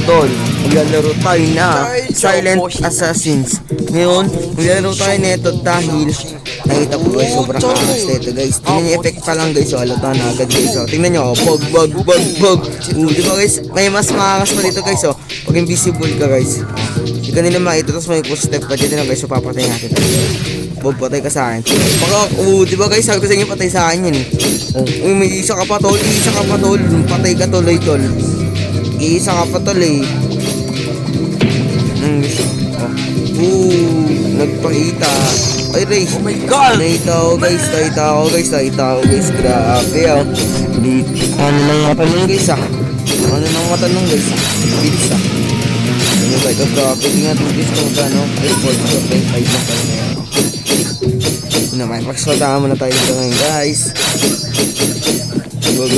tol, maglalaro tayo na Silent Assassins. Ngayon, maglalaro tayo nito dahil nakita ko guys, sobrang angas nito guys. Tingnan yung effect pa lang guys, so alata na agad guys. So, tingnan nyo, bog. Diba guys, may mas makangas pa dito guys. So, pag invisible ka guys, hindi ka nila makita, tapos may footstep pa dito na guys. So, papatay natin. Bog, patay ka sa akin. Diba guys, sabi ko sa inyo, patay sa akin yun eh. May isa ka pa tol, patay ka tuloy tol. Isa ka pa tol eh. Nagpakita. Ay Ray, oh my god! Nakita ko guys. Grabe ah. Ano nang matanong guys ah. Bilis ah. Ano ba ito? Grabe. Tingnan natin guys kung gano. Ay, 4.5 na pala na yan. May pagsaltahan muna tayo dito ngayon guys. Ano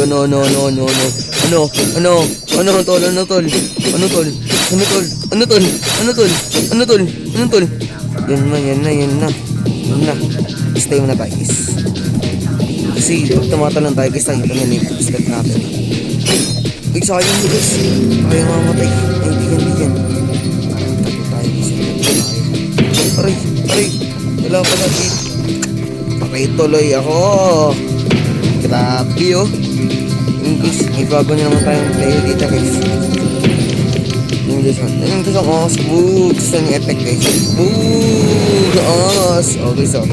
tol? Yan na. Stay muna tayo guys. Kasi pag tumatalon tayo guys, tayo ito yung step natin. Guys, sayang mo guys. Tayo mamatay. Ay, hindi yan. Tapo tayo guys. Aray. Wala pala dito. Patay tuloy ako. Grabe oh. Guys, may bago nyo naman tayong player dito guys. Yung guys ang os. Gusto yung effect guys. Os. O guys o.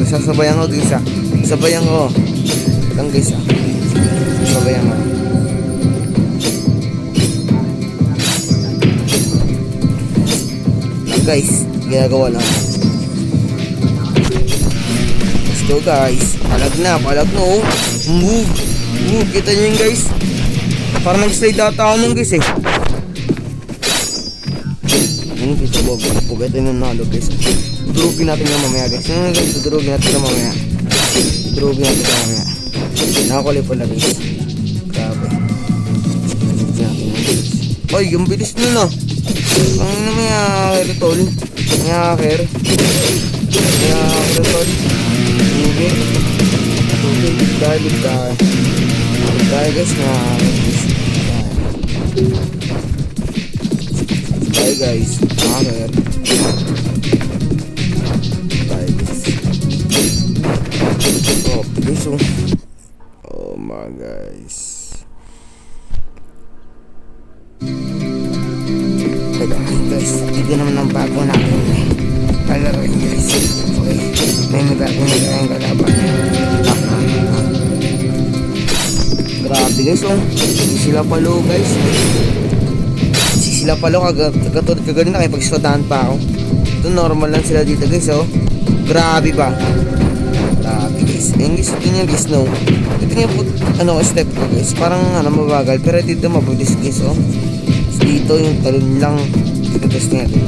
Sasabayan ko guys ah. Sabayan ko. Lang guys ah. Sabayan ko. Lang guys. Ginagawa lang. Let's go guys. Palag na oh. Move. Kita nyo yun guys. Parang nag-slide data ako nung guys eh. Ano guys, pugay tayo ng nalo guys. Durugin natin yung mamaya guys. Durugin natin yung mamaya. Nakakulay pala guys. Grabe. Durugin natin yung guys. Ay, yung bilis nyo na. Ang na may hacker tol. May hacker tol. Dahil guys na bye guys. Hacker. Bye guys. Oh, please oh my guys. Guys, ito naman ang bago natin kalaroin guys. Okay, may bago na tayong kalaban. Grabe guys oh. Sila palo kagatod kagano na kay pagsodahan pa ako. Ito normal lang sila dito guys oh. Grabe ba? Grabe guys. Ayun guys, ito niya guys no. Ito niya step ko guys. Parang mabagal pero dito mabilis guys oh. Dito yung talon lang. Ito nga dito.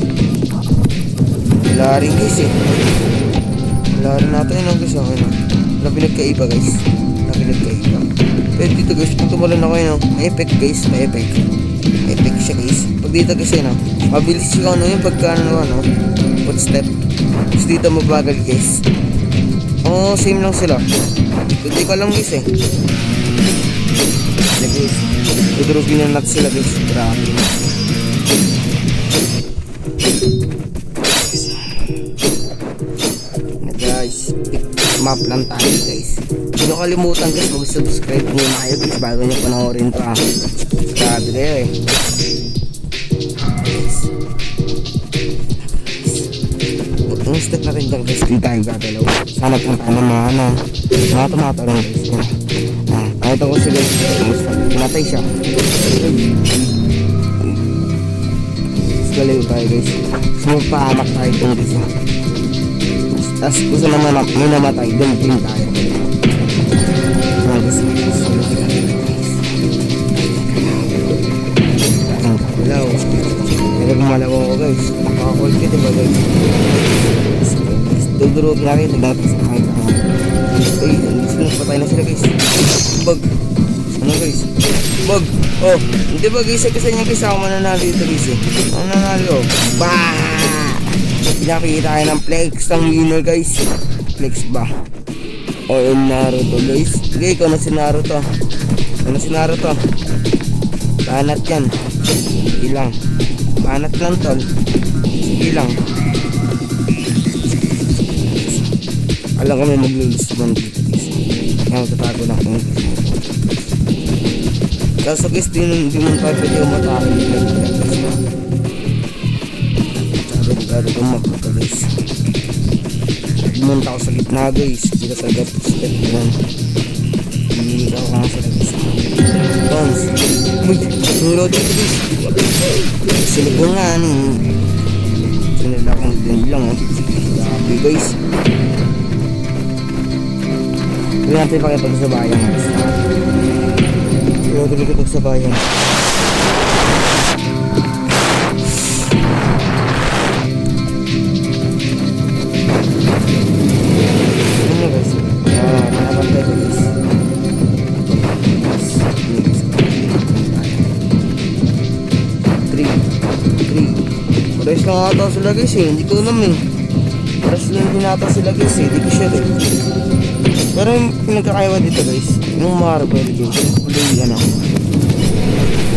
Wala rin guys eh. Wala rin natin yun guys oh. Wala pinagkaiba guys. Pero dito guys, kung tumalon ako yun, may effect guys, may effect siya guys. Pag dito kasi mabilis siya yung pagka footstep. Tapos dito mabagal guys. Same lang sila. Hindi ko alam guys eh. Guys, udurugin na natin sila guys. Grabe. Guys, map lang tayo guys. Hindi nyo kalimutan guys, mag-subscribe muna kayo guys bago nyo panoorin ito ah. Grabe kayo eh. Yung step natin dyan guys, hindi tayo gagalaw. Sana kung tayo mga tumatalong guys. Kahit ako siya guys, pinatay siya. Galaw tayo guys. Sumupahamak tayo dun guys. Tapos gusto naman may namatay, dun din tayo. Galaw. Pero gumalaw ako guys. Nakakul ka diba guys? Dudurog natin, nagdatas na kahit ako. Uy, patay na sila guys. Bag. Ano guys? Bag. Oh, hindi ba guys? Kasi niya guys ako mananalo dito guys eh. Mananalo. Bah! Pinakita tayo ng flex ng winner guys. Flex ba? O yung Naruto guys. Sige, ikaw na si Naruto. Banat yan. Sige lang. Manat lang tol. Sige lang. Alam kami maglulus doon dito guys. Kaya magtatago na ako. Kaso guys, di mo pa pwede umatake dito. Sabi delikado itong map na to guys. Pumunta ako sa gitna guys. Dito sa gap step yan. Hindi ka ako nga sila guys. Tons. Uy, nuro dito guys. Silipon nga ni. Sinila akong din lang oh. Grabe guys. Hindi natin pakipagsabayan guys. Hindi natin pakipagsabayan. Ano guys? Nakapantay ko guys. Pares lang ata sila guys eh, hindi ko alam eh. Pares lang din ata sila guys eh, hindi ko sure eh. Pero yung pinagkakaiba dito guys, yung marble guys, yung kulay yan ako.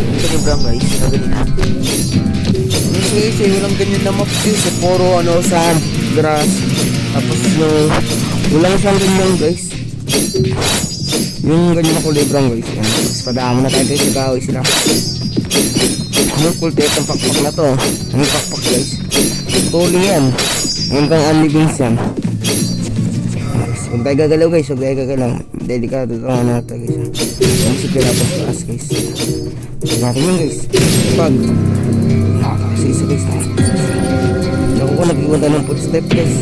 Ito yung brown guys, nagani na. Yung guys eh, walang ganyan na map guys eh, puro ano, sand, grass. Tapos yung, walang siyang ganyan guys. Yung ganyan na kulay brown guys, yan. Tapos padama na tayo guys, nagawin sila. Ang kultet ang pakpak na to. Ang pakpak guys. Tuloy yan. Ngayon kang unlivings yan. Huwag tayo gagalaw guys. Huwag tayo gagalaw. Delikado ito nga natin guys. Ang sikilapos taas guys. Huwag natin yun guys. Pag nakakasisa guys. Naku ko nag-iwan tayo ng footstep guys.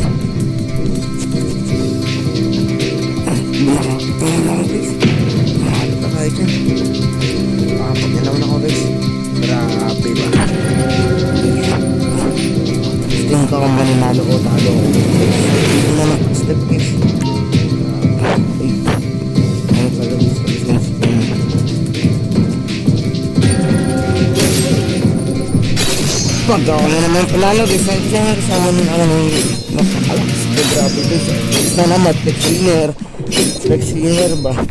Bumakak guys. Mahalata kayo dyan. Makapagyan naman ako guys. Grabe ba? Yung ka kung maninalo o talo ko. Ito na lang step guys. Ay. Ano pala guys? Pag ako na naman panalo guys. Diyan kasama nung ano napakalakas. Grabe guys. Basta naman flex winner ba?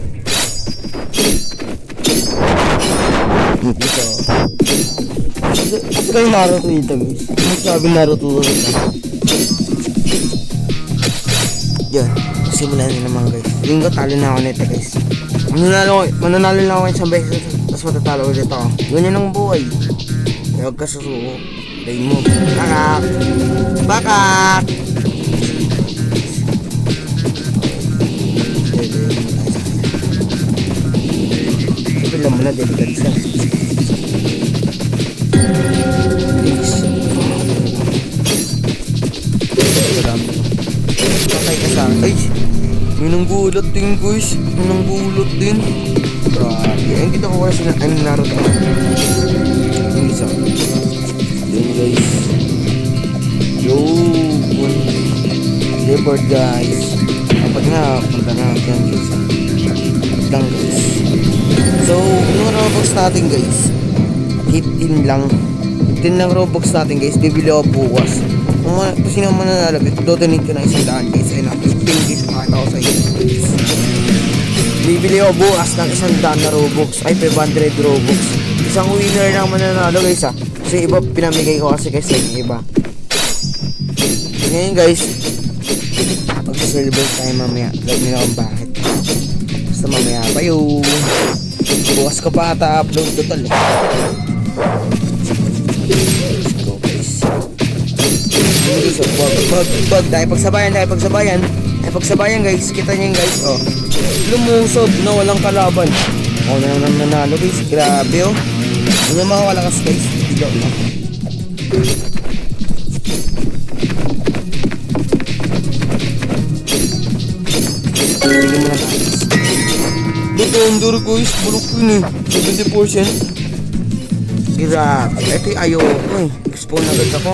Dito. Kasi kayo Naruto dito guys. Ano sabi Naruto dito? Yan. Simulan nyo naman guys. Yung ko talo na ako nito guys. Mananalo na ako isang beses. Tapos matatalo ulit ako. Ganyan ang buhay. Kaya huwag ka susuko. Dayin mo. Bakak! Bakak! Alam mo na, delikad siya. Patay ka sa akin. Ay! May nanggulot din guys. May nanggulot din. Grabe. Ayun kita ko wala sila. Ay, Naruto. Yung isa. Yun guys. Yo! Leopard guys. Dapat nga. Punta na. Yan guys. Lang guys. So, yung Robux natin guys 15 lang 15 lang Robux natin guys. Bibili ako bukas. Kung sino mananalo, do-donate ko na 100 guys. Ayun na, 15 guys. Pakita ko sa inyo. Bibili ako bukas ng 100 na Robux. Ay, 500 Robux. Isang winner lang mananalo guys ha. Kasi iba pinamigay ko kasi yung iba. Ngayon guys, mag-celebrate tayo mamaya. Alam nyo na kung bakit. Basta mamaya pa yung bukas ko pa ata upload total eh. Let's go guys. So, bag, dahil pagsabayan guys. Kita nyo guys, oh. Lumusob na walang kalaban. Ako na naman nanalo guys, grabe oh. Hindi naman ako kalakas guys, bigaw lang. Tignan mo na tayo. Defender guys, bulok yun eh. 70%. Grabe. Ito yung ayoko eh. Expo na agad ako.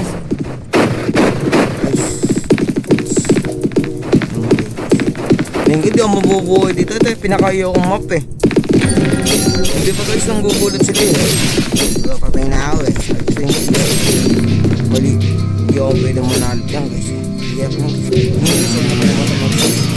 Hindi ako mabubuhay dito. Ito yung pinaka-ayokong map eh. Hindi pa guys nang gugulot sila eh. Diba, patay na ako eh. Bali, hindi ako pwede manalo yan guys. Hindi ako. Hindi ako pwede manalo.